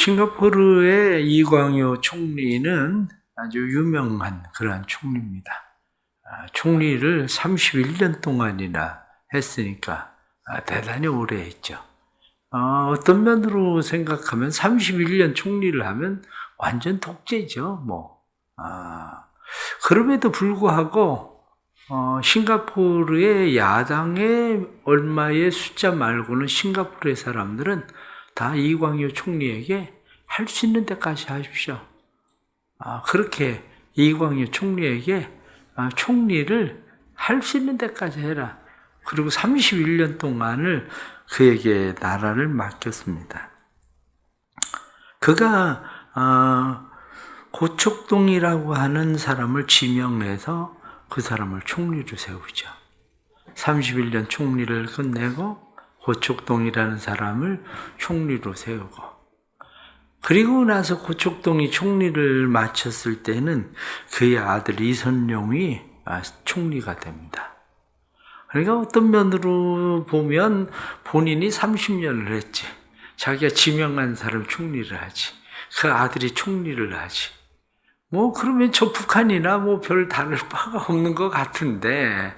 싱가포르의 이광효 총리는 아주 유명한 그러한 총리입니다. 총리를 31년 동안이나 했으니까 대단히 오래 했죠. 어떤 면으로 생각하면 31년 총리를 하면 완전 독재죠. 그럼에도 불구하고 싱가포르의 야당의 얼마의 숫자 말고는 싱가포르의 사람들은 다 이광효 총리에게 할 수 있는 데까지 하십시오. 그렇게 이광효 총리에게 총리를 할 수 있는 데까지 해라. 그리고 31년 동안을 그에게 나라를 맡겼습니다. 그가 고척동이라고 하는 사람을 지명해서 그 사람을 총리로 세우죠. 31년 총리를 끝내고 고척동이라는 사람을 총리로 세우고, 그리고 나서 고척동이 총리를 마쳤을 때는 그의 아들 이선룡이 총리가 됩니다. 그러니까 어떤 면으로 보면 본인이 30년을 했지, 자기가 지명한 사람 총리를 하지, 그 아들이 총리를 하지. 그러면 저 북한이나 별 다를 바가 없는 것 같은데,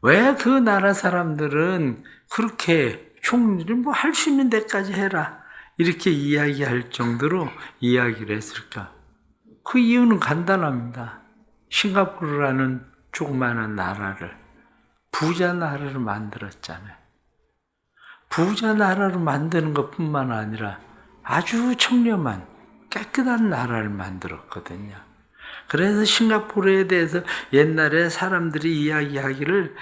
왜 그 나라 사람들은 그렇게 총리를 할 수 있는 데까지 해라, 이렇게 이야기할 정도로 이야기를 했을까? 그 이유는 간단합니다. 싱가포르라는 조그마한 나라를, 부자 나라를 만들었잖아요. 부자 나라를 만드는 것뿐만 아니라 아주 청렴한 깨끗한 나라를 만들었거든요. 그래서 싱가포르에 대해서 옛날에 사람들이 이야기하기를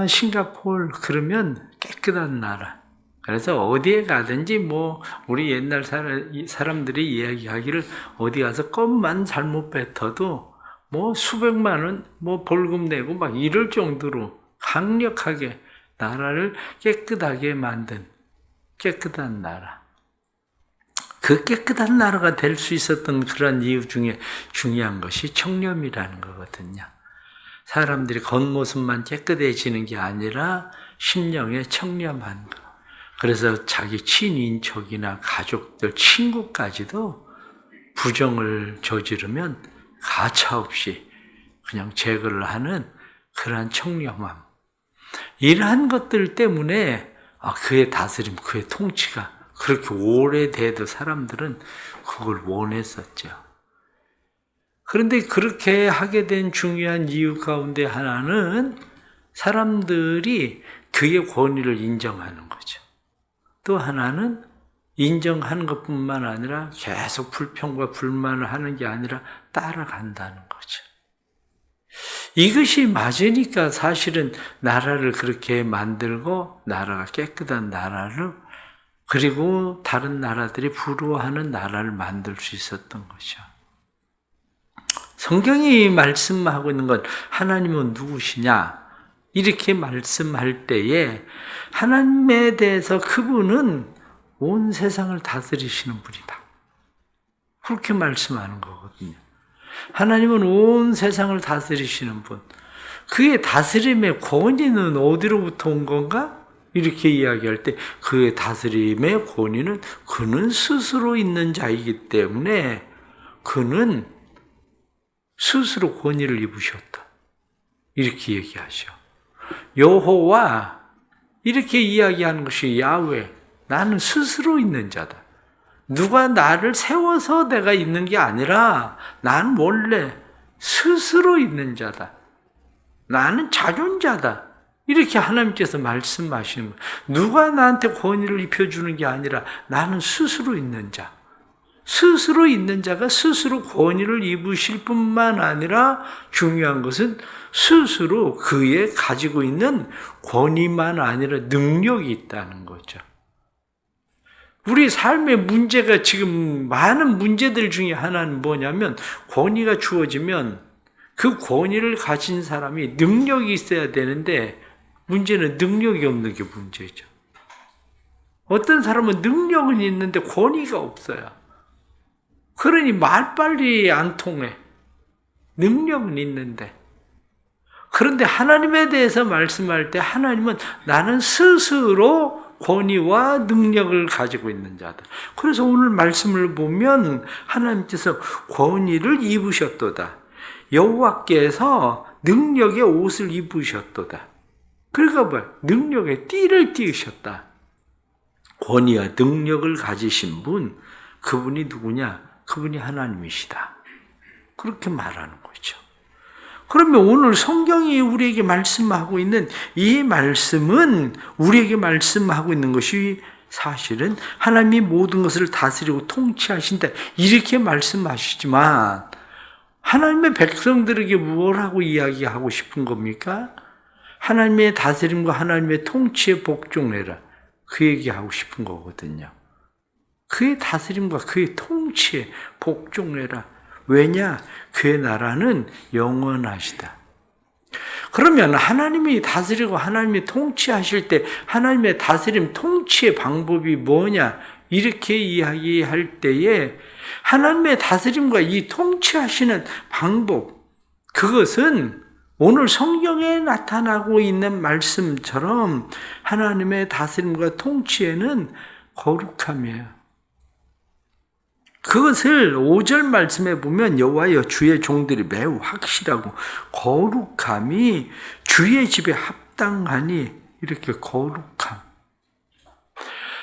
싱가포르 그러면 깨끗한 나라. 그래서 어디에 가든지 우리 옛날 사람들이 이야기하기를 어디 가서 껌만 잘못 뱉어도 수백만 원 벌금 내고 이럴 정도로 강력하게 나라를 깨끗하게 만든 깨끗한 나라. 그 깨끗한 나라가 될 수 있었던 그런 이유 중에 중요한 것이 청렴이라는 거거든요. 사람들이 겉모습만 깨끗해지는 게 아니라 심령에 청렴한 거. 그래서 자기 친인척이나 가족들, 친구까지도 부정을 저지르면 가차없이 그냥 제거를 하는 그러한 청렴함. 이러한 것들 때문에 그의 다스림, 그의 통치가 그렇게 오래돼도 사람들은 그걸 원했었죠. 그런데 그렇게 하게 된 중요한 이유 가운데 하나는 사람들이 그의 권위를 인정하는 거죠. 또 하나는 인정하는 것뿐만 아니라 계속 불평과 불만을 하는 게 아니라 따라간다는 거죠. 이것이 맞으니까 사실은 나라를 그렇게 만들고 나라가 깨끗한 나라를, 그리고 다른 나라들이 부러워하는 나라를 만들 수 있었던 거죠. 성경이 말씀하고 있는 건 하나님은 누구시냐? 이렇게 말씀할 때에 하나님에 대해서 그분은 온 세상을 다스리시는 분이다. 그렇게 말씀하는 거거든요. 하나님은 온 세상을 다스리시는 분. 그의 다스림의 권위는 어디로부터 온 건가? 이렇게 이야기할 때 그의 다스림의 권위는 그는 스스로 있는 자이기 때문에 그는 스스로 권위를 입으셨다. 이렇게 얘기하죠. 여호와, 이렇게 이야기하는 것이 야훼, 나는 스스로 있는 자다. 누가 나를 세워서 내가 있는 게 아니라 나는 원래 스스로 있는 자다. 나는 자존자다. 이렇게 하나님께서 말씀하시는 거예요. 누가 나한테 권위를 입혀주는 게 아니라 나는 스스로 있는 자. 스스로 있는 자가 스스로 권위를 입으실 뿐만 아니라 중요한 것은 스스로 그의 가지고 있는 권위만 아니라 능력이 있다는 거죠. 우리 삶의 문제가 지금 많은 문제들 중에 하나는 뭐냐면 권위가 주어지면 그 권위를 가진 사람이 능력이 있어야 되는데 문제는 능력이 없는 게 문제죠. 어떤 사람은 능력은 있는데 권위가 없어요. 그러니 말빨리 안 통해. 능력은 있는데. 그런데 하나님에 대해서 말씀할 때 하나님은 나는 스스로 권위와 능력을 가지고 있는 자들. 그래서 오늘 말씀을 보면 하나님께서 권위를 입으셨도다. 여호와께서 능력의 옷을 입으셨도다. 그러니까 뭐야? 능력의 띠를 띠으셨다. 권위와 능력을 가지신 분, 그분이 누구냐? 그분이 하나님이시다. 그렇게 말하는 거죠. 그러면 오늘 성경이 우리에게 말씀하고 있는 이 말씀은 우리에게 말씀하고 있는 것이 사실은 하나님이 모든 것을 다스리고 통치하신다. 이렇게 말씀하시지만 하나님의 백성들에게 무엇하고 이야기하고 싶은 겁니까? 하나님의 다스림과 하나님의 통치에 복종해라. 그 얘기하고 싶은 거거든요. 그의 다스림과 그의 통치에 복종해라. 왜냐? 그의 나라는 영원하시다. 그러면 하나님이 다스리고 하나님이 통치하실 때 하나님의 다스림, 통치의 방법이 뭐냐? 이렇게 이야기할 때에 하나님의 다스림과 이 통치하시는 방법, 그것은 오늘 성경에 나타나고 있는 말씀처럼 하나님의 다스림과 통치에는 거룩함이에요. 그것을 5절 말씀에 보면 여호와여 주의 종들이 매우 확실하고 거룩함이 주의 집에 합당하니, 이렇게 거룩함.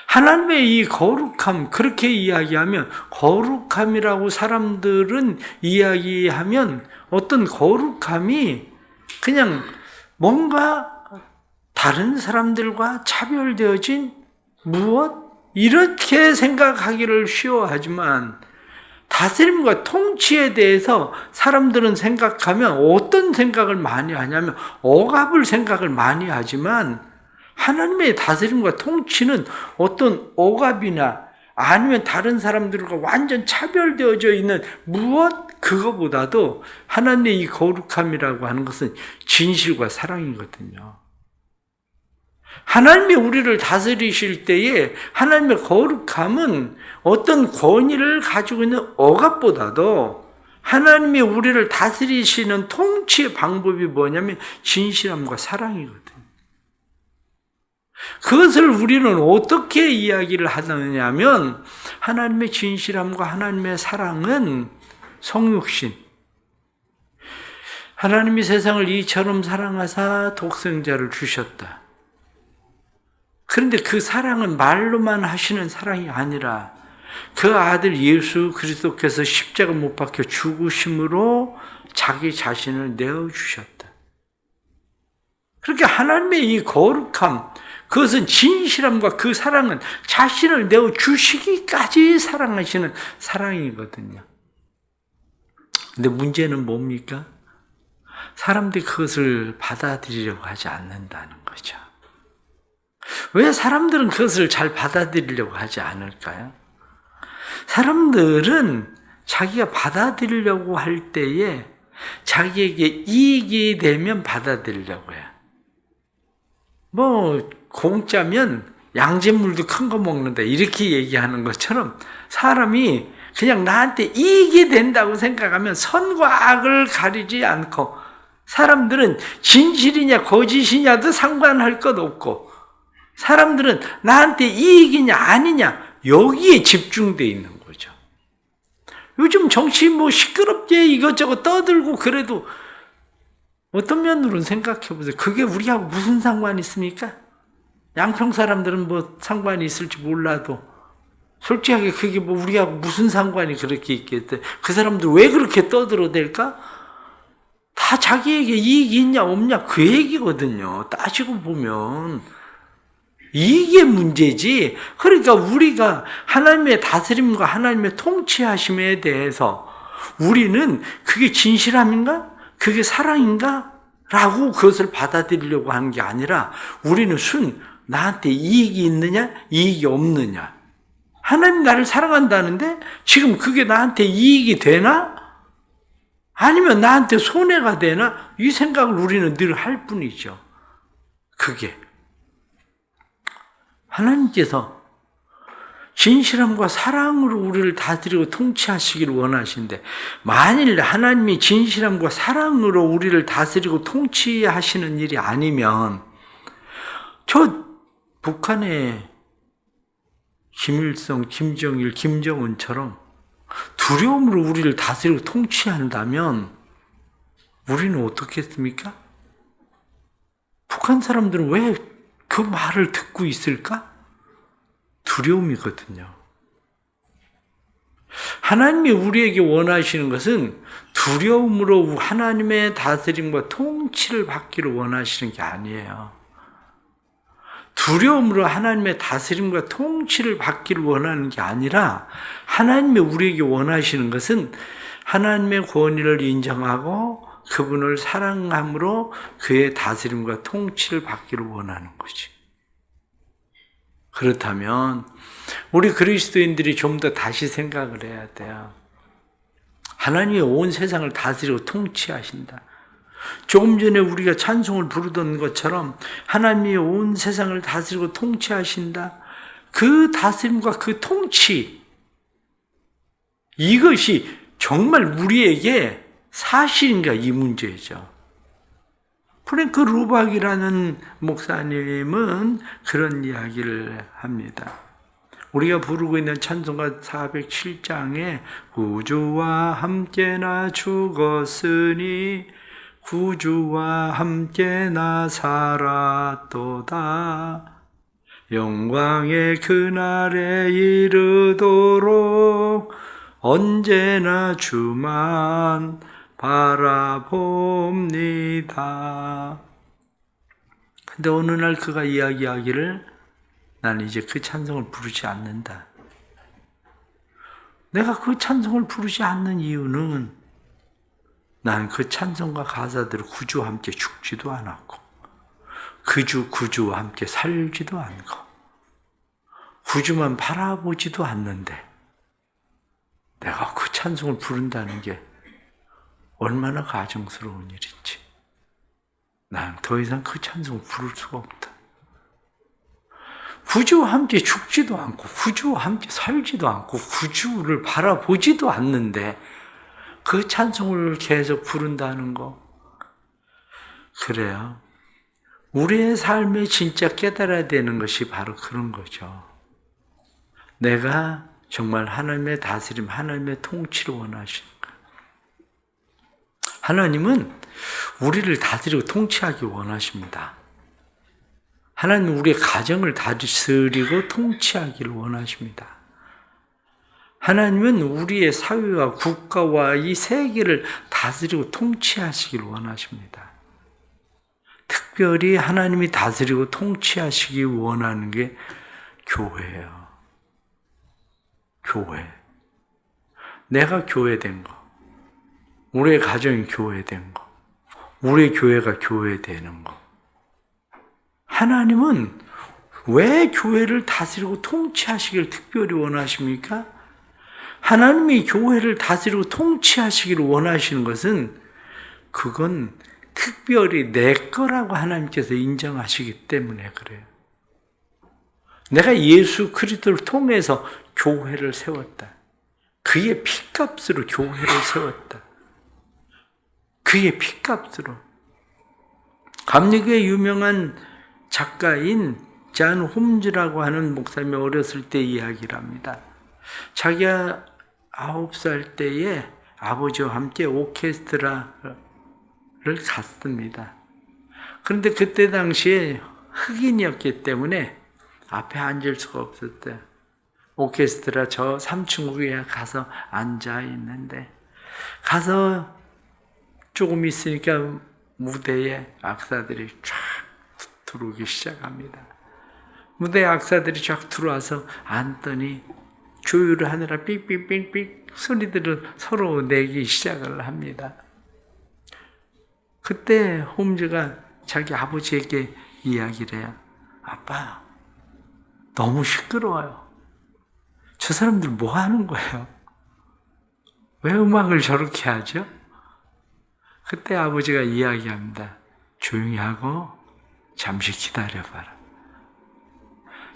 하나님의 이 거룩함, 그렇게 이야기하면, 거룩함이라고 사람들은 이야기하면 어떤 거룩함이 그냥 뭔가 다른 사람들과 차별되어진 무엇? 이렇게 생각하기를 쉬워하지만 다스림과 통치에 대해서 사람들은 생각하면 어떤 생각을 많이 하냐면 억압을 생각을 많이 하지만 하나님의 다스림과 통치는 어떤 억압이나 아니면 다른 사람들과 완전 차별되어져 있는 무엇? 그거보다도 하나님의 이 거룩함이라고 하는 것은 진실과 사랑이거든요. 하나님이 우리를 다스리실 때에 하나님의 거룩함은 어떤 권위를 가지고 있는 억압보다도 하나님이 우리를 다스리시는 통치의 방법이 뭐냐면 진실함과 사랑이거든요. 그것을 우리는 어떻게 이야기를 하느냐면 하나님의 진실함과 하나님의 사랑은 성육신. 하나님이 세상을 이처럼 사랑하사 독생자를 주셨다. 그런데 그 사랑은 말로만 하시는 사랑이 아니라 그 아들 예수 그리스도께서 십자가 못 박혀 죽으심으로 자기 자신을 내어주셨다. 그렇게 하나님의 이 거룩함, 그것은 진실함과 그 사랑은 자신을 내어주시기까지 사랑하시는 사랑이거든요. 근데 문제는 뭡니까? 사람들이 그것을 받아들이려고 하지 않는다는 거죠. 왜 사람들은 그것을 잘 받아들이려고 하지 않을까요? 사람들은 자기가 받아들이려고 할 때에 자기에게 이익이 되면 받아들이려고 해요. 뭐 공짜면 양잿물도 큰 거 먹는다 이렇게 얘기하는 것처럼 사람이 그냥 나한테 이익이 된다고 생각하면 선과 악을 가리지 않고 사람들은 진실이냐 거짓이냐도 상관할 것 없고 사람들은 나한테 이익이냐 아니냐 여기에 집중되어 있는 거죠. 요즘 정치 뭐 시끄럽게 이것저것 떠들고 그래도 어떤 면으로는 생각해 보세요. 그게 우리하고 무슨 상관이 있습니까? 양평 사람들은 뭐 상관이 있을지 몰라도 솔직하게 그게 뭐 우리하고 무슨 상관이 그렇게 있겠대. 그 사람들 왜 그렇게 떠들어댈까? 다 자기에게 이익이 있냐 없냐 그 얘기거든요. 따지고 보면 이게 문제지. 그러니까 우리가 하나님의 다스림과 하나님의 통치하심에 대해서 우리는 그게 진실함인가? 그게 사랑인가? 라고 그것을 받아들이려고 하는 게 아니라 우리는 나한테 이익이 있느냐? 이익이 없느냐? 하나님 나를 사랑한다는데 지금 그게 나한테 이익이 되나? 아니면 나한테 손해가 되나? 이 생각을 우리는 늘 할 뿐이죠. 그게 하나님께서 진실함과 사랑으로 우리를 다스리고 통치하시기를 원하시는데 만일 하나님이 진실함과 사랑으로 우리를 다스리고 통치하시는 일이 아니면 저 북한의 김일성, 김정일, 김정은처럼 두려움으로 우리를 다스리고 통치한다면 우리는 어떻겠습니까? 북한 사람들은 왜 그 말을 듣고 있을까? 두려움이거든요. 하나님이 우리에게 원하시는 것은 두려움으로 하나님의 다스림과 통치를 받기를 원하시는 게 아니에요. 두려움으로 하나님의 다스림과 통치를 받기를 원하는 게 아니라 하나님이 우리에게 원하시는 것은 하나님의 권위를 인정하고 그분을 사랑함으로 그의 다스림과 통치를 받기를 원하는 거지. 그렇다면 우리 그리스도인들이 좀 더 다시 생각을 해야 돼요. 하나님이 온 세상을 다스리고 통치하신다. 조금 전에 우리가 찬송을 부르던 것처럼 하나님이 온 세상을 다스리고 통치하신다. 그 다스림과 그 통치, 이것이 정말 우리에게 사실인가 이 문제죠. 프랭크 루박이라는 목사님은 그런 이야기를 합니다. 우리가 부르고 있는 찬송가 407장에 구주와 함께 나 죽었으니 구주와 함께 나 살았도다. 영광의 그날에 이르도록 언제나 주만 바라봅니다. 근데 어느 날 그가 이야기하기를 나는 이제 그 찬송을 부르지 않는다. 내가 그 찬송을 부르지 않는 이유는 나는 그 찬송과 가사대로 구주와 함께 죽지도 않았고 구주와 함께 살지도 않고 구주만 바라보지도 않는데 내가 그 찬송을 부른다는 게 얼마나 가증스러운 일인지 나는 더 이상 그 찬송을 부를 수가 없다. 구주와 함께 죽지도 않고 구주와 함께 살지도 않고 구주를 바라보지도 않는데 그 찬송을 계속 부른다는 거. 그래요. 우리의 삶에 진짜 깨달아야 되는 것이 바로 그런 거죠. 내가 정말 하나님의 다스림, 하나님의 통치를 원하시는 거예요. 하나님은 우리를 다스리고 통치하기 원하십니다. 하나님은 우리의 가정을 다스리고 통치하기를 원하십니다. 하나님은 우리의 사회와 국가와 이 세계를 다스리고 통치하시기를 원하십니다. 특별히 하나님이 다스리고 통치하시기 원하는 게 교회예요. 교회. 내가 교회된 거. 우리의 가정이 교회된 거. 우리의 교회가 교회되는 거. 하나님은 왜 교회를 다스리고 통치하시기를 특별히 원하십니까? 하나님이 교회를 다스리고 통치하시기를 원하시는 것은 그건 특별히 내 거라고 하나님께서 인정하시기 때문에 그래요. 내가 예수 그리스도를 통해서 교회를 세웠다. 그의 피값으로 교회를 세웠다. 그의 피값으로. 감리교의 유명한 작가인 잔 홈즈라고 하는 목사님이 어렸을 때 이야기를 합니다. 자기가 9살 때에 아버지와 함께 오케스트라를 갔습니다. 그런데 그때 당시에 흑인이었기 때문에 앞에 앉을 수가 없었대요. 오케스트라 저 3층 위에 가서 앉아 있는데 가서 조금 있으니까 무대에 악사들이 쫙 들어오기 시작합니다. 무대에 악사들이 쫙 들어와서 앉더니 조율을 하느라 삑삑삑삑 소리들을 서로 내기 시작을 합니다. 그때 홈즈가 자기 아버지에게 이야기를 해요. 아빠, 너무 시끄러워요. 저 사람들 뭐 하는 거예요? 왜 음악을 저렇게 하죠? 그때 아버지가 이야기합니다. 조용히 하고 잠시 기다려봐라.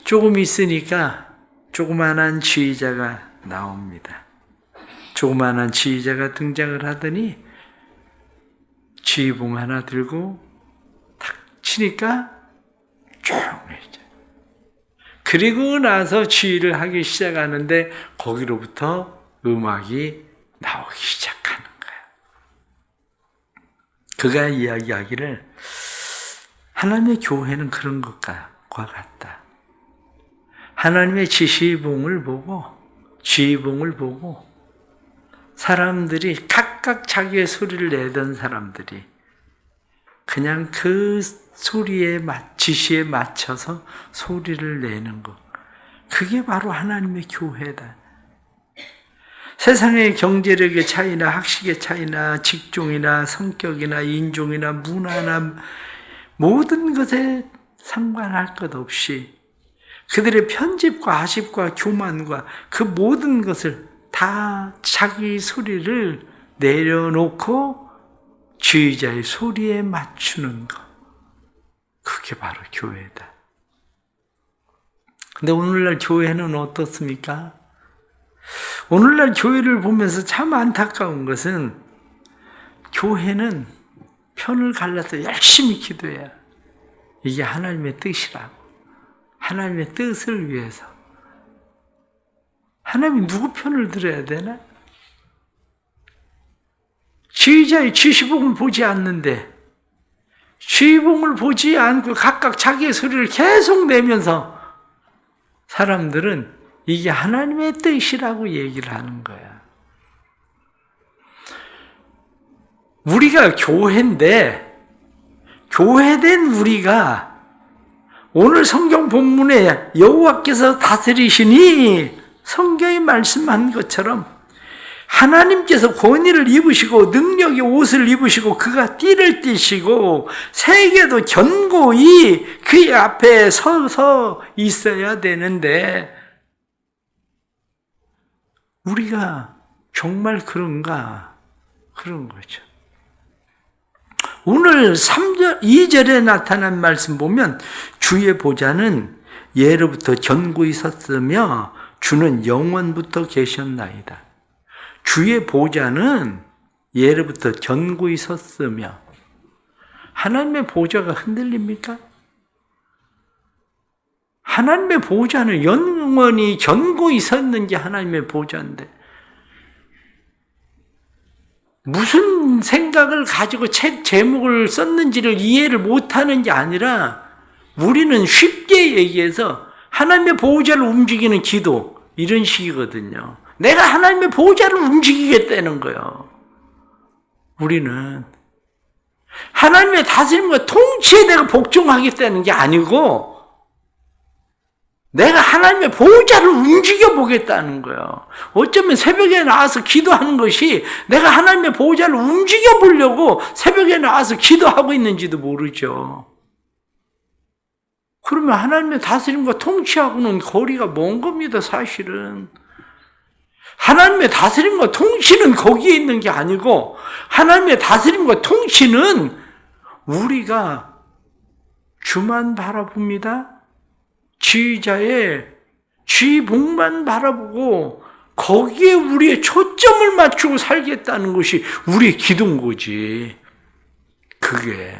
조금 있으니까 조그만한 지휘자가 나옵니다. 조그만한 지휘자가 등장을 하더니 지휘봉 하나 들고 탁 치니까 조용해져. 그리고 나서 지휘를 하기 시작하는데 거기로부터 음악이 나오기 시작하는 거예요. 그가 이야기하기를 하나님의 교회는 그런 것과 같다. 하나님의 지시봉을 보고 지휘봉을 보고 사람들이 각각 자기의 소리를 내던 사람들이 그냥 그 소리에 지시에 맞춰서 소리를 내는 것. 그게 바로 하나님의 교회다. 세상의 경제력의 차이나 학식의 차이나 직종이나 성격이나 인종이나 문화나 모든 것에 상관할 것 없이 그들의 편집과 아십과 교만과 그 모든 것을 다 자기 소리를 내려놓고 지휘자의 소리에 맞추는 것. 그게 바로 교회다. 근데 오늘날 교회는 어떻습니까? 오늘날 교회를 보면서 참 안타까운 것은 교회는 편을 갈라서 열심히 기도해야 이게 하나님의 뜻이라고. 하나님의 뜻을 위해서. 하나님이 누구 편을 들어야 되나? 지휘자의 지시봉을 보지 않는데 지휘봉을 보지 않고 각각 자기의 소리를 계속 내면서 사람들은 이게 하나님의 뜻이라고 얘기를 하는 거야. 우리가 교회인데 교회된 우리가 오늘 성경 본문에 여호와께서 다스리시니 성경이 말씀한 것처럼 하나님께서 권위를 입으시고 능력의 옷을 입으시고 그가 띠를 띠시고 세계도 견고히 그의 앞에 서서 있어야 되는데 우리가 정말 그런가? 그런 거죠. 오늘 2절에 나타난 말씀 보면 주의 보좌는 예로부터 견고히 섰으며 주는 영원부터 계셨나이다. 주의 보좌는 예로부터 견고히 섰으며 하나님의 보좌가 흔들립니까? 하나님의 보좌는 영원히 견고히 섰는 게 하나님의 보좌인데 무슨 생각을 가지고 책 제목을 썼는지를 이해를 못하는 게 아니라 우리는 쉽게 얘기해서 하나님의 보호자를 움직이는 기도 이런 식이거든요. 내가 하나님의 보호자를 움직이겠다는 거예요. 우리는 하나님의 다스림과 통치에 내가 복종하겠다는 게 아니고 내가 하나님의 보호자를 움직여 보겠다는 거예요. 어쩌면 새벽에 나와서 기도하는 것이 내가 하나님의 보호자를 움직여 보려고 새벽에 나와서 기도하고 있는지도 모르죠. 그러면 하나님의 다스림과 통치하고는 거리가 먼 겁니다, 사실은. 하나님의 다스림과 통치는 거기에 있는 게 아니고 하나님의 다스림과 통치는 우리가 주만 바라봅니다. 지휘자의 지휘봉만 바라보고 거기에 우리의 초점을 맞추고 살겠다는 것이 우리의 기도인 거지. 그게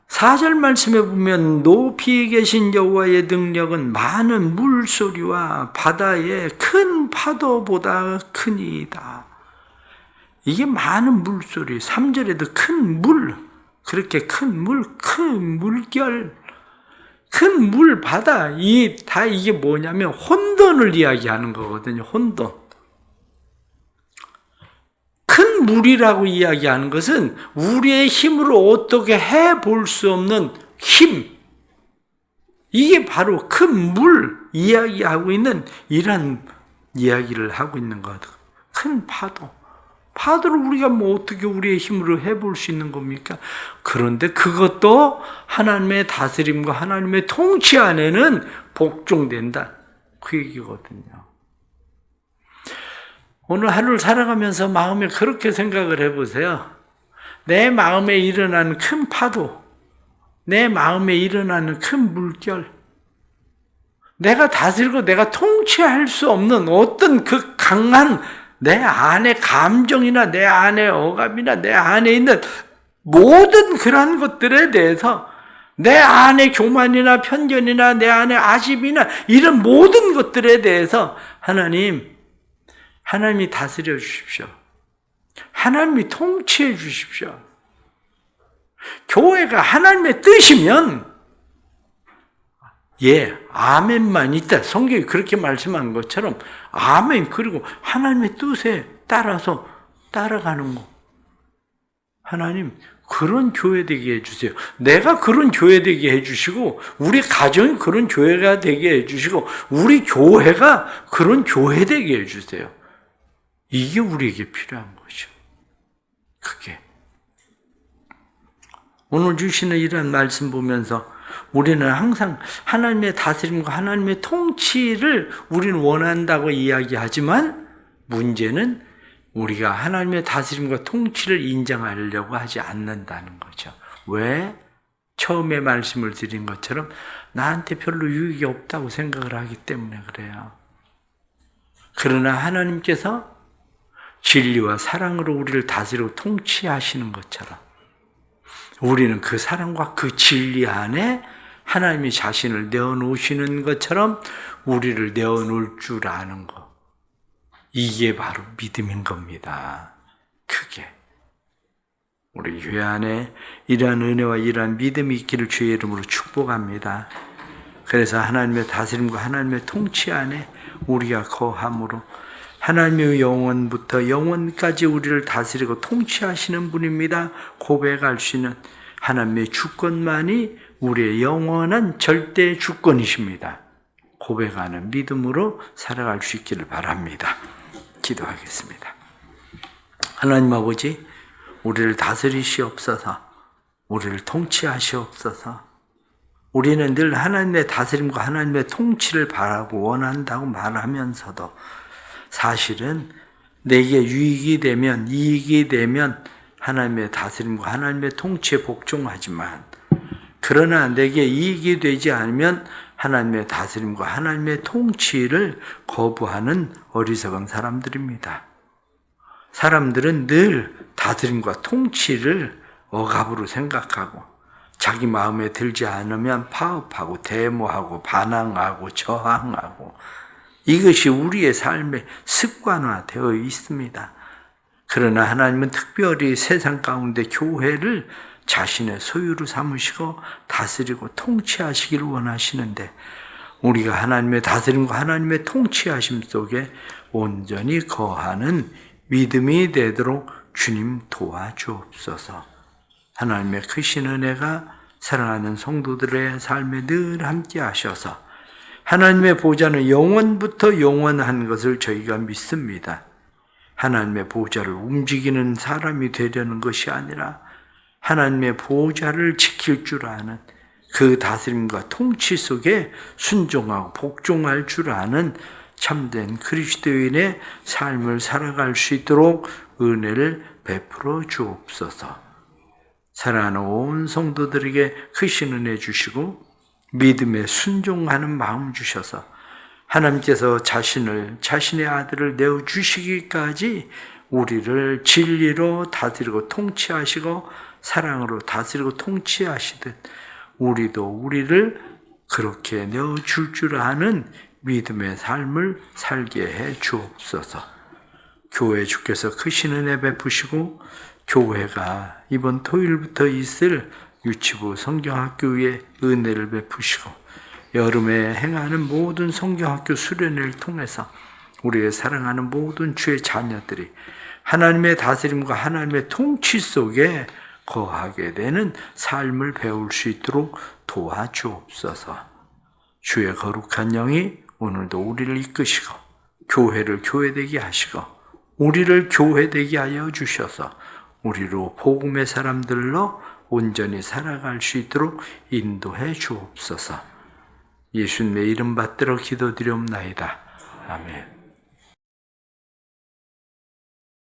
4절 말씀에 보면 높이 계신 여호와의 능력은 많은 물소리와 바다의 큰 파도보다 크니이다. 이게 많은 물소리. 3절에도 큰 물, 그렇게 큰 물, 큰 물결, 큰 물, 바다, 이게 뭐냐면 혼돈을 이야기하는 거거든요. 혼돈. 큰 물이라고 이야기하는 것은 우리의 힘으로 어떻게 해볼 수 없는 힘. 이게 바로 큰 물 이야기하고 있는 이런 이야기를 하고 있는 거거든요. 큰 파도. 파도를 우리가 뭐 어떻게 우리의 힘으로 해볼 수 있는 겁니까? 그런데 그것도 하나님의 다스림과 하나님의 통치 안에는 복종된다. 그 얘기거든요. 오늘 하루를 살아가면서 마음에 그렇게 생각을 해보세요. 내 마음에 일어나는 큰 파도, 내 마음에 일어나는 큰 물결, 내가 다스리고 내가 통치할 수 없는 어떤 그 강한 내 안의 감정이나 내 안의 억압이나 내 안에 있는 모든 그러한 것들에 대해서 내 안에 교만이나 편견이나 내 안에 아집이나 이런 모든 것들에 대해서 하나님이 다스려 주십시오. 하나님이 통치해 주십시오. 교회가 하나님의 뜻이면 아멘만 있다. 성경이 그렇게 말씀한 것처럼 아멘, 그리고 하나님의 뜻에 따라서 따라가는 거. 하나님 그런 교회 되게 해주세요. 내가 그런 교회 되게 해주시고 우리 가정이 그런 교회가 되게 해주시고 우리 교회가 그런 교회 되게 해주세요. 이게 우리에게 필요한 거죠. 그게 오늘 주시는 이런 말씀 보면서 우리는 항상 하나님의 다스림과 하나님의 통치를 우리는 원한다고 이야기하지만 문제는 우리가 하나님의 다스림과 통치를 인정하려고 하지 않는다는 거죠. 왜? 처음에 말씀을 드린 것처럼 나한테 별로 유익이 없다고 생각을 하기 때문에 그래요. 그러나 하나님께서 진리와 사랑으로 우리를 다스리고 통치하시는 것처럼 우리는 그 사랑과 그 진리 안에 하나님이 자신을 내어놓으시는 것처럼 우리를 내어놓을 줄 아는 것. 이게 바로 믿음인 겁니다. 그게. 우리 교회 안에 이러한 은혜와 이러한 믿음이 있기를 주의 이름으로 축복합니다. 그래서 하나님의 다스림과 하나님의 통치 안에 우리가 거함으로 하나님의 영원부터 영원까지 우리를 다스리고 통치하시는 분입니다. 고백할 수 있는 하나님의 주권만이 우리의 영원한 절대 주권이십니다. 고백하는 믿음으로 살아갈 수 있기를 바랍니다. 기도하겠습니다. 하나님 아버지, 우리를 다스리시옵소서, 우리를 통치하시옵소서. 우리는 늘 하나님의 다스림과 하나님의 통치를 바라고 원한다고 말하면서도 사실은 내게 유익이 되면, 이익이 되면 하나님의 다스림과 하나님의 통치에 복종하지만, 그러나 내게 이익이 되지 않으면 하나님의 다스림과 하나님의 통치를 거부하는 어리석은 사람들입니다. 사람들은 늘 다스림과 통치를 억압으로 생각하고 자기 마음에 들지 않으면 파업하고 데모하고 반항하고 저항하고 이것이 우리의 삶에 습관화되어 있습니다. 그러나 하나님은 특별히 세상 가운데 교회를 자신의 소유로 삼으시고 다스리고 통치하시기를 원하시는데 우리가 하나님의 다스림과 하나님의 통치하심 속에 온전히 거하는 믿음이 되도록 주님 도와주옵소서. 하나님의 크신 은혜가 사랑하는 성도들의 삶에 늘 함께 하셔서 하나님의 보좌는 영원부터 영원한 것을 저희가 믿습니다. 하나님의 보좌를 움직이는 사람이 되려는 것이 아니라 하나님의 보좌를 지킬 줄 아는 그 다스림과 통치 속에 순종하고 복종할 줄 아는 참된 그리스도인의 삶을 살아갈 수 있도록 은혜를 베풀어 주옵소서. 사랑하는 온 성도들에게 크신 은혜 주시고 믿음에 순종하는 마음 주셔서 하나님께서 자신의 아들을 내어주시기까지 우리를 진리로 다스리고 통치하시고 사랑으로 다스리고 통치하시듯 우리도 우리를 그렇게 내어줄 줄 아는 믿음의 삶을 살게 해 주옵소서. 교회 주께서 크신 은혜 베푸시고 교회가 이번 토요일부터 있을 유치부 성경학교에 은혜를 베푸시고 여름에 행하는 모든 성경학교 수련회를 통해서 우리의 사랑하는 모든 주의 자녀들이 하나님의 다스림과 하나님의 통치 속에 거하게 되는 삶을 배울 수 있도록 도와주옵소서. 주의 거룩한 영이 오늘도 우리를 이끄시고 교회를 교회되게 하시고 우리를 교회되게 하여 주셔서 우리로 복음의 사람들로 온전히 살아갈 수 있도록 인도해 주옵소서. 예수님의 이름 받들어 기도드리옵나이다. 아멘.